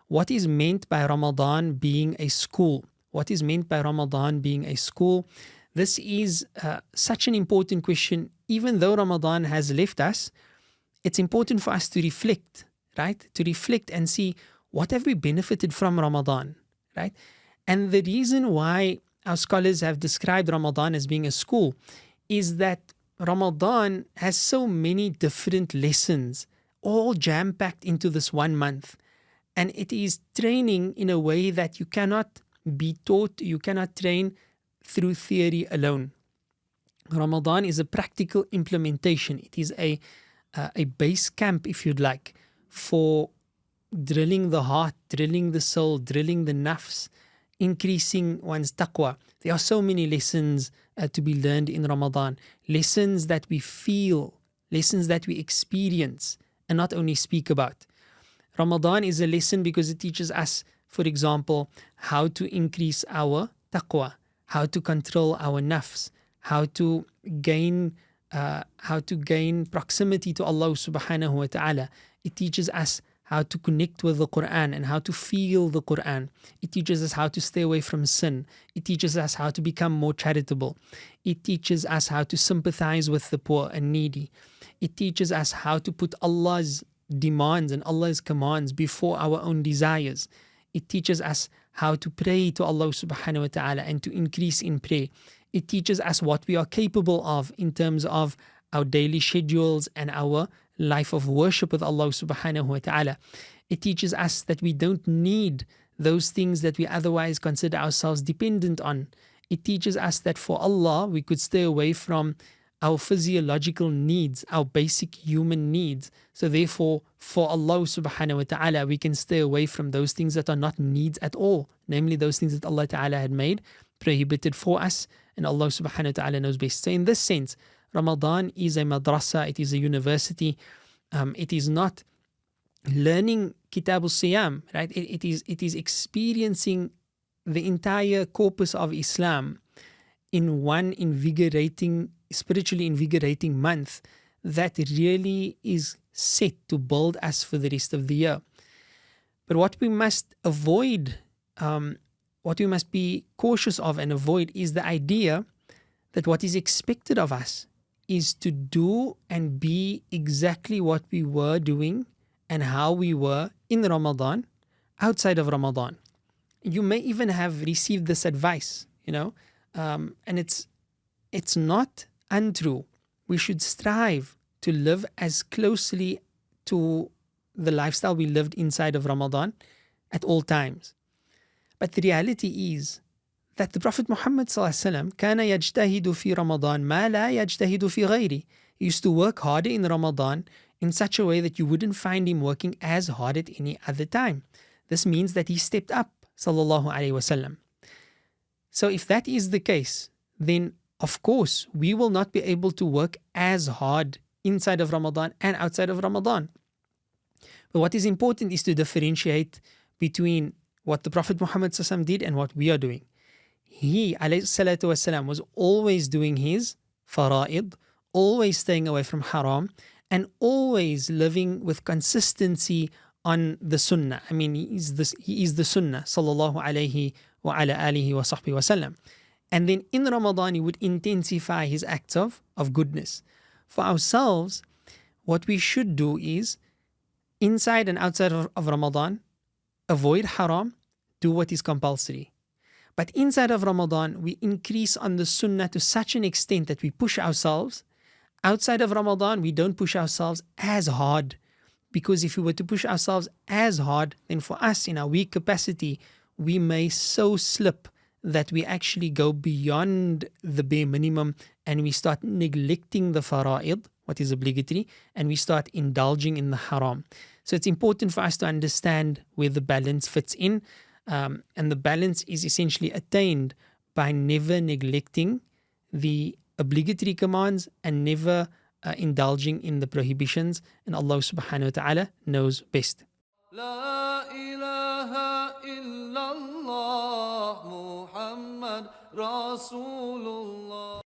what is meant by Ramadan being a school? What is meant by Ramadan being a school? This is such an important question. Even though Ramadan has left us, it's important for us to reflect, right? To reflect and see what have we benefited from Ramadan, right? And the reason why our scholars have described Ramadan as being a school is that Ramadan has so many different lessons, all jam-packed into this 1 month. And it is training in a way that you cannot be taught, you cannot train through theory alone. Ramadan is a practical implementation. It is a base camp, if you'd like, for drilling the heart, drilling the soul, drilling the nafs, increasing one's taqwa. There are so many lessons to be learned in Ramadan. Lessons that we feel, lessons that we experience, and not only speak about. Ramadan is a lesson because it teaches us, for example, how to increase our taqwa, how to control our nafs, how to gain proximity to Allah subhanahu wa ta'ala. It teaches us how to connect with the Quran and how to feel the Quran. It teaches us how to stay away from sin. It teaches us how to become more charitable. It teaches us how to sympathize with the poor and needy. It teaches us how to put Allah's demands and Allah's commands before our own desires. It teaches us how to pray to Allah subhanahu wa ta'ala and to increase in prayer. It teaches us what we are capable of in terms of our daily schedules and our life of worship with Allah subhanahu wa ta'ala. It teaches us that we don't need those things that we otherwise consider ourselves dependent on. It teaches us that for Allah we could stay away from our physiological needs, our basic human needs. So therefore, for Allah subhanahu wa ta'ala, we can stay away from those things that are not needs at all, namely those things that Allah ta'ala had made prohibited for us, and Allah subhanahu wa ta'ala knows best. So in this sense, Ramadan is a madrasa, it is a university. It is not learning Kitab al-Siyam, right? It is experiencing the entire corpus of Islam in one invigorating, spiritually invigorating month that really is set to build us for the rest of the year. But what we must avoid, what we must be cautious of and avoid is the idea that what is expected of us is to do and be exactly what we were doing and how we were in Ramadan, outside of Ramadan. You may even have received this advice, and it's not untrue. We should strive to live as closely to the lifestyle we lived inside of Ramadan at all times. But the reality is that the Prophet Muhammad ﷺ كان يجتهد في رمضان ما لا يجتهد في غيره. He used to work harder in Ramadan in such a way that you wouldn't find him working as hard at any other time. This means that he stepped up, sallallahu alaihi wasallam. So if that is the case, then of course we will not be able to work as hard inside of Ramadan and outside of Ramadan. But what is important is to differentiate between what the Prophet Muhammad ﷺ did and what we are doing. He, alayhi salatu wasalam, was always doing his fara'id, always staying away from haram, and always living with consistency on the sunnah. I mean, he is the sunnah, sallallahu alayhi wa ala alihi wa sahbihi wa sallam. And then in Ramadan, he would intensify his acts of goodness. For ourselves, what we should do is, inside and outside of Ramadan, avoid haram, do what is compulsory. But inside of Ramadan, we increase on the sunnah to such an extent that we push ourselves. Outside of Ramadan, we don't push ourselves as hard. Because if we were to push ourselves as hard, then for us in our weak capacity, we may so slip that we actually go beyond the bare minimum and we start neglecting the fara'id, what is obligatory, and we start indulging in the haram. So it's important for us to understand where the balance fits in. And the balance is essentially attained by never neglecting the obligatory commands and never indulging in the prohibitions. And Allah subhanahu wa ta'ala knows best. La ilaha illallah Muhammad Rasulullah.